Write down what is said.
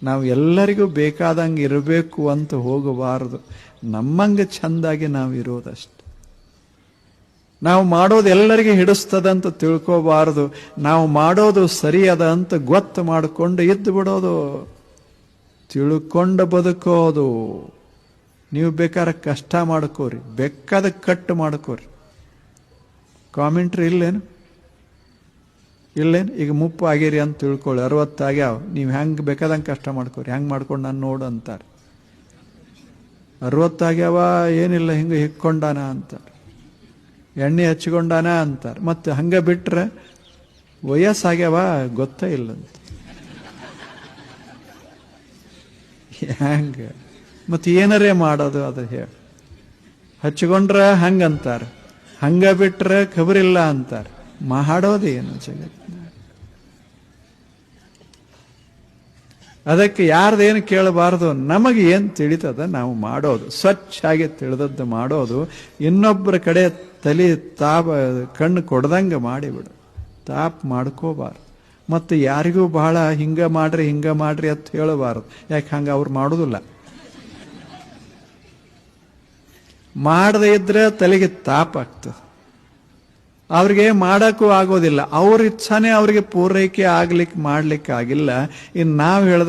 ನಾವು ಎಲ್ಲರಿಗೂ ಬೇಕಾದಂಗೆ ಇರಬೇಕು ಅಂತ ಹೋಗಬಾರದು. ನಮ್ಮಂಗೆ ಚಂದಾಗಿ ನಾವು ಇರೋದಷ್ಟೆ. ನಾವು ಮಾಡೋದು ಎಲ್ಲರಿಗೆ ಹಿಡಿಸ್ತದಂತ ತಿಳ್ಕೋಬಾರದು. ನಾವು ಮಾಡೋದು ಸರಿಯದ ಅಂತ ಗೊತ್ತು ಮಾಡಿಕೊಂಡು ಇದ್ದು ಬಿಡೋದು, ತಿಳ್ಕೊಂಡು ಬದುಕೋದು. ನೀವು ಬೇಕಾದ್ರೆ ಕಷ್ಟ ಮಾಡ್ಕೋರಿ, ಬೇಕಾದ ಕಟ್ಟು ಮಾಡ್ಕೋರಿ. ಕಾಮೆಂಟ್ರಿ ಇಲ್ಲೇನು? ಈಗ ಮುಪ್ಪು ಆಗಿರಿ ಅಂತ ತಿಳ್ಕೊಳ್ಳಿ, 60 ಆಗ್ಯಾವ, ನೀವು ಹೆಂಗೆ ಬೇಕಾದಂಗೆ ಕಷ್ಟ ಮಾಡ್ಕೋರಿ, ಹೆಂಗೆ ಮಾಡ್ಕೊಂಡು ನಾನು ನೋಡು ಅಂತಾರೆ. 60 ಆಗ್ಯಾವ, ಏನಿಲ್ಲ ಹಿಂಗೆ ಹಿಕ್ಕೊಂಡಾನ ಅಂತಾರೆ, ಎಣ್ಣೆ ಹಚ್ಕೊಂಡಾನ ಅಂತಾರೆ. ಮತ್ತೆ ಹಂಗೆ ಬಿಟ್ರೆ ವಯಸ್ಸಾಗ್ಯಾವ ಗೊತ್ತೇ ಇಲ್ಲಂತ. ಹೆಂಗೆ ಮತ್ತೆ ಏನಾರೇ ಮಾಡೋದು ಅದು ಹೇಳಿ. ಹಚ್ಕೊಂಡ್ರೆ ಹಂಗಂತಾರೆ, ಹಂಗ ಬಿಟ್ರೆ ಖಬರಿಲ್ಲ ಅಂತಾರೆ. ಮಾಡೋದೇನು ಜಗತ್ತಿನ? ಅದಕ್ಕೆ ಯಾರ್ದೇನು ಕೇಳಬಾರ್ದು. ನಮಗೆ ಏನು ತಿಳಿತದ ನಾವು ಮಾಡೋದು, ಸ್ವಚ್ಛಾಗಿ ತಿಳಿದದ್ದು ಮಾಡೋದು. ಇನ್ನೊಬ್ಬರ ಕಡೆ ತಲೆ ಕಣ್ಣು ಕೊಡ್ದಂಗೆ ಮಾಡಿಬಿಡು, ತಾಪ್ ಮಾಡ್ಕೋಬಾರ್ದು. ಮತ್ತು ಯಾರಿಗೂ ಬಹಳ ಹಿಂಗ ಮಾಡ್ರಿ ಅಂತ ಹೇಳಬಾರ್ದು. ಯಾಕೆ ಹಂಗೆ ಅವ್ರು ಮಾಡೋದಿಲ್ಲ. ಮಾಡದೇ ಇದ್ರೆ ತಲೆಗೆ ತಾಪಾಗ್ತದೆ, ಅವ್ರಿಗೆ ಮಾಡೋಕ್ಕೂ ಆಗೋದಿಲ್ಲ. ಅವ್ರ ಇಚ್ಛಾನೇ ಅವ್ರಿಗೆ ಪೂರೈಕೆ ಮಾಡ್ಲಿಕ್ಕೆ ಆಗಿಲ್ಲ. ಇನ್ನು ನಾವು ಹೇಳ್ದ